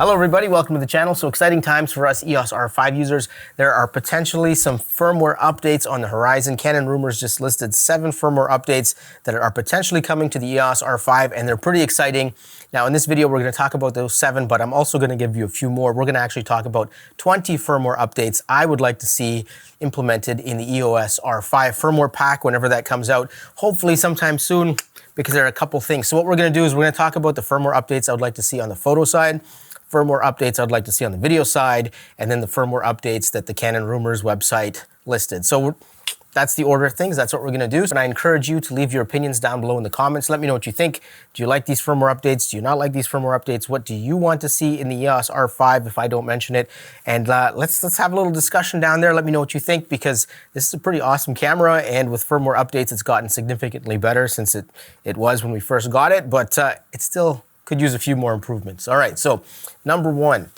Hello everybody, welcome to the channel. So exciting times for us EOS R5 users. There are potentially some firmware updates on the horizon. Canon rumors just listed 7 firmware updates that are potentially coming to the EOS R5, and they're pretty exciting. Now in this video we're going to talk about those 7, but I'm also going to give you a few more. We're going to actually talk about 20 firmware updates I would like to see implemented in the EOS R5 firmware pack whenever that comes out, hopefully sometime soon, because there are a couple things. So what we're going to do is we're going to talk about the firmware updates I would like to see on the photo side, firmware updates I'd like to see on the video side, and then the firmware updates that the Canon Rumors website listed. So that's the order of things. That's what we're going to do. And I encourage you to leave your opinions down below in the comments. Let me know what you think. Do you like these firmware updates? Do you not like these firmware updates? What do you want to see in the EOS R5 if I don't mention it? And let's have a little discussion down there. Let me know what you think, because this is a pretty awesome camera, and with firmware updates it's gotten significantly better since it was when we first got it, but it still could use a few more improvements. All right, so number 1.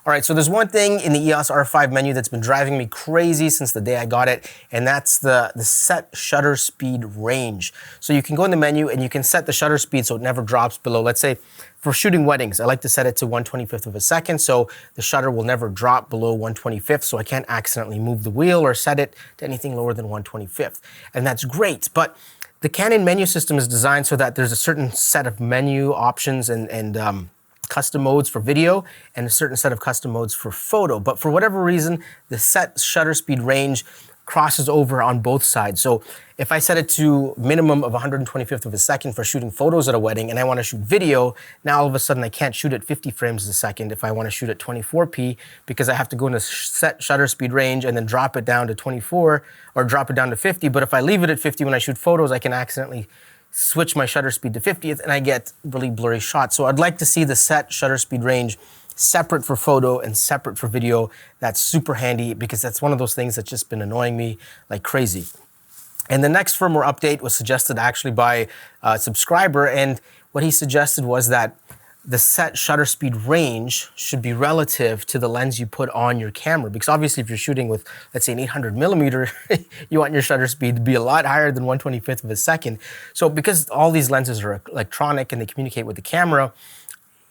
All right, so there's one thing in the EOS R5 menu that's been driving me crazy since the day I got it, and that's the set shutter speed range. So you can go in the menu and you can set the shutter speed so it never drops below. Let's say for shooting weddings, I like to set it to 1/25th of a second, so the shutter will never drop below 1/25th, so I can't accidentally move the wheel or set it to anything lower than 1/25th. And that's great, but the Canon menu system is designed so that there's a certain set of menu options and custom modes for video and a certain set of custom modes for photo. But for whatever reason, the set shutter speed range crosses over on both sides. So if I set it to minimum of 1/25th of a second for shooting photos at a wedding and I want to shoot video, now all of a sudden I can't shoot at 50 frames a second if I want to shoot at 24p, because I have to go into set shutter speed range and then drop it down to 24 or drop it down to 50. But if I leave it at 50 when I shoot photos, I can accidentally switch my shutter speed to 50th and I get really blurry shots. So I'd like to see the set shutter speed range separate for photo and separate for video. That's super handy, because that's one of those things that's just been annoying me like crazy. And the next firmware update was suggested actually by a subscriber, and what he suggested was that the set shutter speed range should be relative to the lens you put on your camera, because obviously if you're shooting with, let's say, an 800mm, you want your shutter speed to be a lot higher than 1/25th of a second. So because all these lenses are electronic and they communicate with the camera,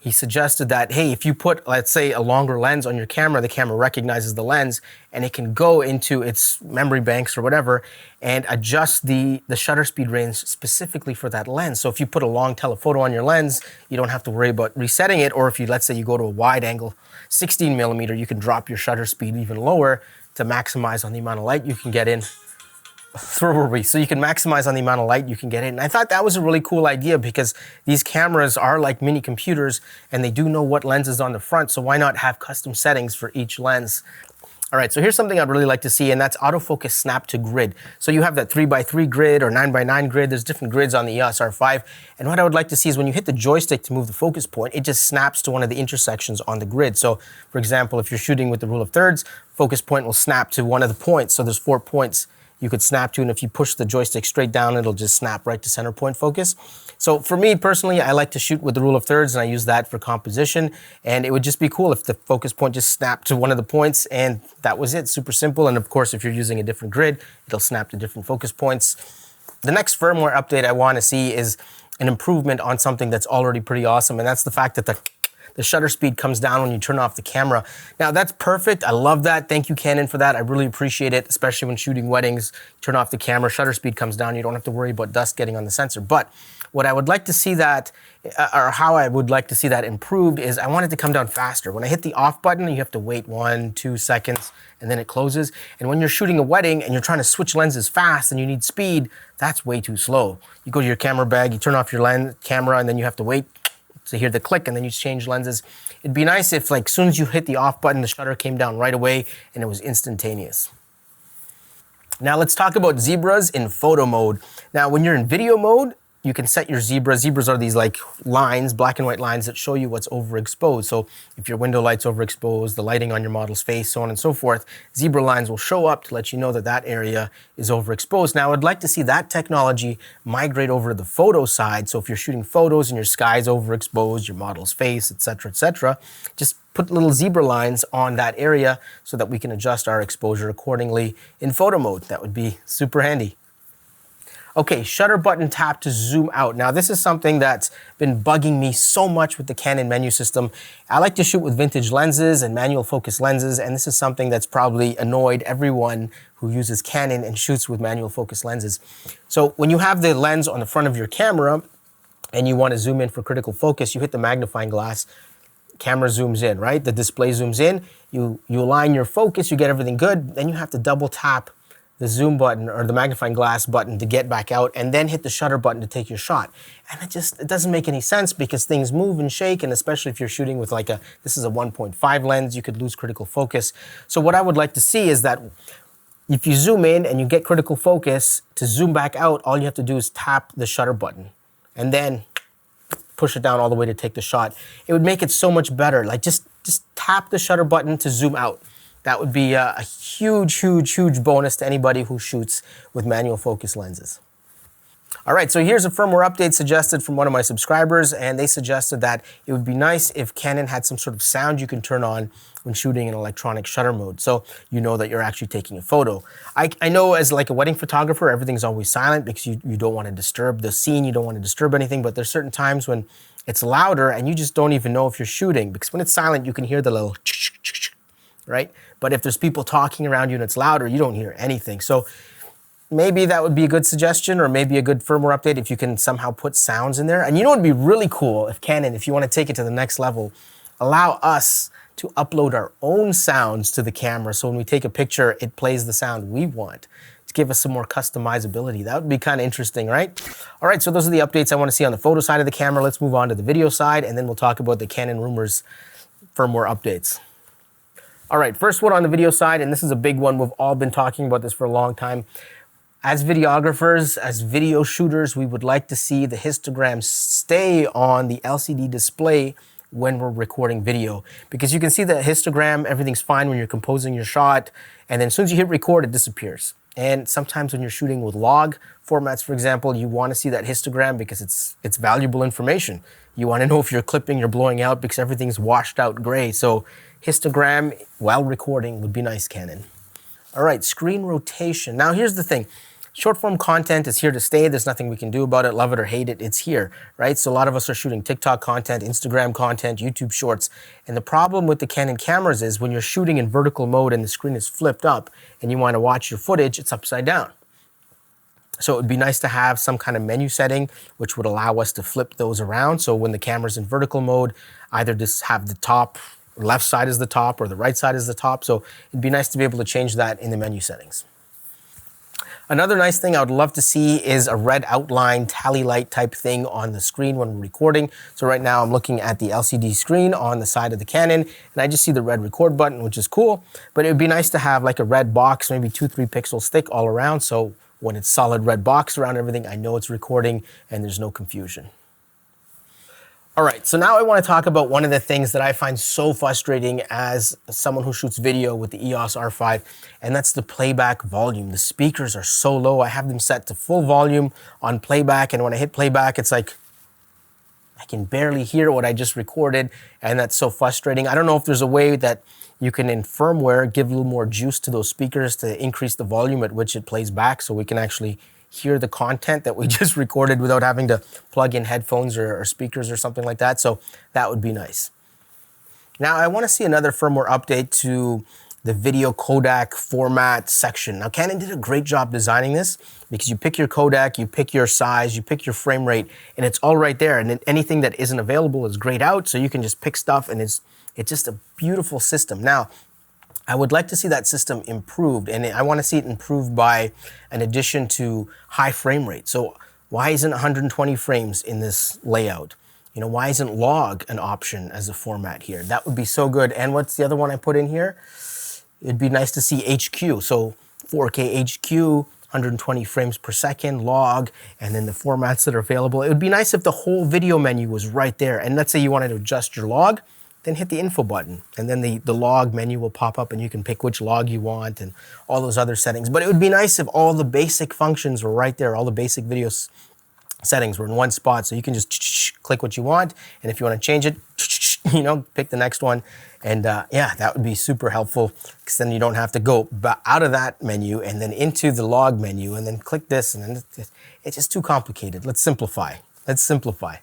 he suggested that, hey, if you put, let's say, a longer lens on your camera, the camera recognizes the lens and it can go into its memory banks or whatever and adjust the shutter speed range specifically for that lens. So if you put a long telephoto on your lens, you don't have to worry about resetting it. Or if you, let's say, you go to a wide angle 16mm, you can drop your shutter speed even lower to maximize on the amount of light you can get in. So you can maximize on the amount of light you can get in. And I thought that was a really cool idea, because these cameras are like mini computers and they do know what lens is on the front, so why not have custom settings for each lens? All right, so here's something I'd really like to see, and that's autofocus snap to grid. So you have that 3x3 grid or 9x9 grid. There's different grids on the EOS R5. And what I would like to see is when you hit the joystick to move the focus point, it just snaps to one of the intersections on the grid. So for example, if you're shooting with the rule of thirds, focus point will snap to one of the points. So there's 4 points you could snap to, and if you push the joystick straight down, it'll just snap right to center point focus. So for me personally, I like to shoot with the rule of thirds, and I use that for composition, and it would just be cool if the focus point just snapped to one of the points and that was it. Super simple. And of course, if you're using a different grid, it'll snap to different focus points. The next firmware update I want to see is an improvement on something that's already pretty awesome, and that's the fact that the shutter speed comes down when you turn off the camera. Now that's perfect. I love that. Thank you, Canon, for that. I really appreciate it, especially when shooting weddings. Turn off the camera, shutter speed comes down. You don't have to worry about dust getting on the sensor. But what I would like to see that, or how I would like to see that improved, is I want it to come down faster. When I hit the off button, you have to wait 1-2 seconds and then it closes. And when you're shooting a wedding and you're trying to switch lenses fast and you need speed, that's way too slow. You go to your camera bag, you turn off your camera, and then you have to wait to hear the click, and then you change lenses. It'd be nice if, like, as soon as you hit the off button, the shutter came down right away and it was instantaneous. Now let's talk about zebras in photo mode. Now when you're in video mode, you can set your zebras. Zebras are these like lines, black and white lines that show you what's overexposed. So if your window light's overexposed, the lighting on your model's face, so on and so forth, zebra lines will show up to let you know that that area is overexposed. Now I'd like to see that technology migrate over to the photo side. So if you're shooting photos and your sky's overexposed, your model's face, etc., just put little zebra lines on that area so that we can adjust our exposure accordingly in photo mode. That would be super handy. Okay, shutter button tap to zoom out. Now this is something that's been bugging me so much with the Canon menu system. I like to shoot with vintage lenses and manual focus lenses, and this is something that's probably annoyed everyone who uses Canon and shoots with manual focus lenses. So when you have the lens on the front of your camera and you want to zoom in for critical focus, you hit the magnifying glass, camera zooms in, right? The display zooms in, you align your focus, you get everything good, then you have to double tap the zoom button or the magnifying glass button to get back out, and then hit the shutter button to take your shot. And it doesn't make any sense because things move and shake, and especially if you're shooting with this is a 1.5 lens, you could lose critical focus. So what I would like to see is that if you zoom in and you get critical focus, to zoom back out, all you have to do is tap the shutter button and then push it down all the way to take the shot. It would make it so much better. Like just tap the shutter button to zoom out. That would be a huge, huge, huge bonus to anybody who shoots with manual focus lenses. All right, so here's a firmware update suggested from one of my subscribers, and they suggested that it would be nice if Canon had some sort of sound you can turn on when shooting in electronic shutter mode, so you know that you're actually taking a photo. I know as like a wedding photographer, everything's always silent because you don't want to disturb the scene, you don't want to disturb anything, but there's certain times when it's louder and you just don't even know if you're shooting, because when it's silent, you can hear the little right? But if there's people talking around you and it's louder, you don't hear anything. So maybe that would be a good suggestion, or maybe a good firmware update if you can somehow put sounds in there. And you know what would be really cool if Canon, if you want to take it to the next level, allow us to upload our own sounds to the camera. So when we take a picture, it plays the sound we want to give us some more customizability. That would be kind of interesting, right? All right, so those are the updates I want to see on the photo side of the camera. Let's move on to the video side, and then we'll talk about the Canon rumors firmware updates. All right, first one on the video side, and this is a big one. We've all been talking about this for a long time. As videographers, as video shooters, we would like to see the histogram stay on the LCD display when we're recording video, because you can see the histogram, everything's fine when you're composing your shot, and then as soon as you hit record, it disappears. And sometimes when you're shooting with log formats, for example, you want to see that histogram because it's valuable information. You want to know if you're clipping, you're blowing out, because everything's washed out gray. So histogram while recording would be nice, Canon. All right, screen rotation. Now here's the thing. Short form content is here to stay. There's nothing we can do about it. Love it or hate it, it's here, right? So a lot of us are shooting TikTok content, Instagram content, YouTube shorts. And the problem with the Canon cameras is when you're shooting in vertical mode and the screen is flipped up and you want to watch your footage, it's upside down. So it would be nice to have some kind of menu setting which would allow us to flip those around. So when the camera's in vertical mode, either just have the top left side is the top or the right side is the top. So it'd be nice to be able to change that in the menu settings. Another nice thing I would love to see is a red outline tally light type thing on the screen when we're recording. So right now I'm looking at the LCD screen on the side of the Canon, and I just see the red record button, which is cool. But it would be nice to have like a red box, maybe 2-3 pixels thick all around. So when it's solid red box around everything, I know it's recording and there's no confusion. All right, so now I want to talk about one of the things that I find so frustrating as someone who shoots video with the EOS R5, and that's the playback volume. The speakers are so low. I have them set to full volume on playback, and when I hit playback, it's like I can barely hear what I just recorded, and that's so frustrating. I don't know if there's a way that you can, in firmware, give a little more juice to those speakers to increase the volume at which it plays back so we can actually hear the content that we just recorded without having to plug in headphones or speakers or something like that. So that would be nice. Now I want to see another firmware update to the video codec format section. Now Canon did a great job designing this because you pick your codec, you pick your size, you pick your frame rate, and it's all right there. And then anything that isn't available is grayed out, so you can just pick stuff, and it's just a beautiful system. Now, I would like to see that system improved, and I want to see it improved by an addition to high frame rate. So why isn't 120 frames in this layout? You know, why isn't log an option as a format here? That would be so good. And what's the other one I put in here? It'd be nice to see HQ. So 4K HQ, 120 frames per second, log, and then the formats that are available. It would be nice if the whole video menu was right there. And let's say you wanted to adjust your log, then hit the info button, and then the log menu will pop up and you can pick which log you want and all those other settings. But it would be nice if all the basic functions were right there, all the basic video settings were in one spot, so you can just click what you want, and if you want to change it, you know, pick the next one. And yeah, that would be super helpful because then you don't have to go out of that menu and then into the log menu and then click this, and then it's just too complicated. Let's simplify. Let's simplify.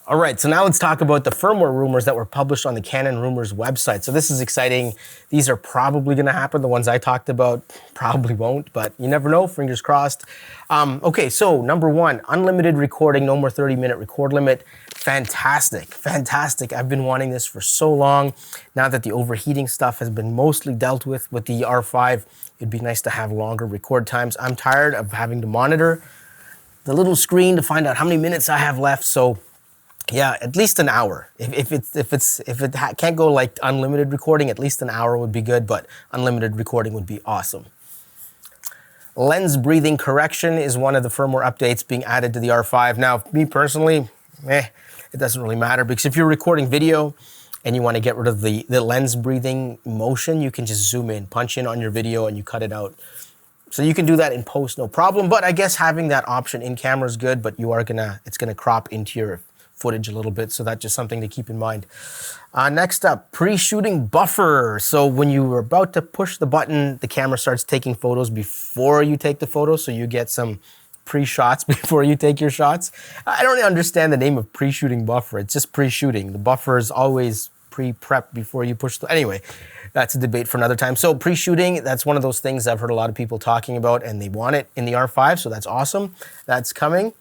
All right, so now let's talk about the firmware rumors that were published on the Canon Rumors website. So this is exciting. These are probably gonna happen. The ones I talked about probably won't, but you never know, fingers crossed. Okay, so number one, unlimited recording, no more 30-minute record limit. Fantastic, fantastic. I've been wanting this for so long. Now that the overheating stuff has been mostly dealt with the R5, it'd be nice to have longer record times. I'm tired of having to monitor the little screen to find out how many minutes I have left, so yeah, at least an hour. If it can't go like unlimited recording, at least an hour would be good, but unlimited recording would be awesome. Lens breathing correction is one of the firmware updates being added to the R5. Now, me personally, it doesn't really matter because if you're recording video and you want to get rid of the lens breathing motion, you can just zoom in, punch in on your video, and you cut it out. So you can do that in post, no problem. But I guess having that option in camera is good, but it's gonna crop into your footage a little bit, so that's just something to keep in mind. Next up, pre-shooting buffer. So when you were about to push the button, the camera starts taking photos before you take the photo, so you get some pre-shots before you take your shots. I don't understand the name of pre-shooting buffer. It's just pre-shooting. The buffer is always pre-prep before you push the... Anyway, that's a debate for another time. So pre-shooting, that's one of those things I've heard a lot of people talking about, and they want it in the R5, so that's awesome. That's coming.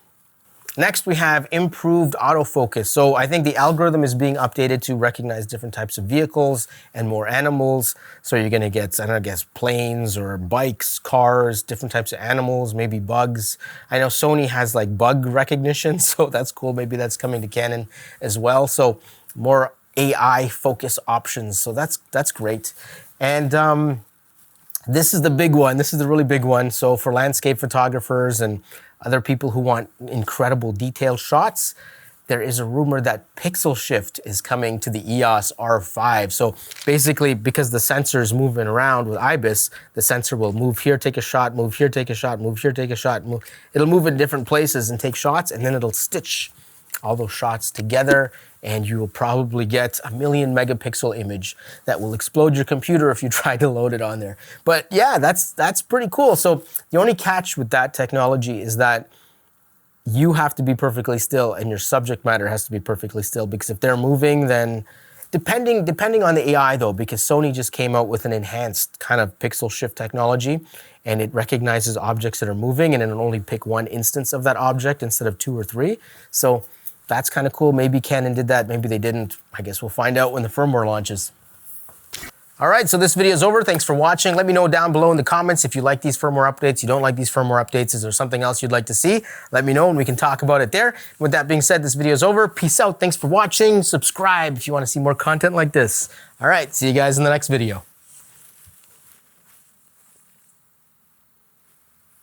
Next, we have improved autofocus. So I think the algorithm is being updated to recognize different types of vehicles and more animals. So you're gonna get, I guess, planes or bikes, cars, different types of animals, maybe bugs. I know Sony has like bug recognition, so that's cool. Maybe that's coming to Canon as well. So more AI focus options. So that's great. And this is the big one. This is the really big one. So for landscape photographers and other people who want incredible detailed shots, there is a rumor that pixel shift is coming to the EOS R5. So basically, because the sensor is moving around with IBIS, the sensor will move here, take a shot, move here, take a shot, move here, take a shot. It'll move in different places and take shots, and then it'll stitch all those shots together, and you will probably get a 1,000,000 megapixel image that will explode your computer if you try to load it on there. But yeah, that's pretty cool. So the only catch with that technology is that you have to be perfectly still and your subject matter has to be perfectly still, because if they're moving, then depending on the AI though, because Sony just came out with an enhanced kind of pixel shift technology, and it recognizes objects that are moving and it'll only pick one instance of that object instead of 2 or 3. So that's kind of cool. Maybe Canon did that, maybe they didn't. I guess we'll find out when the firmware launches. All right, so this video is over. Thanks for watching. Let me know down below in the comments if you like these firmware updates, you don't like these firmware updates. Is there something else you'd like to see? Let me know and we can talk about it there. With that being said, this video is over. Peace out. Thanks for watching. Subscribe if you want to see more content like this. All right, see you guys in the next video.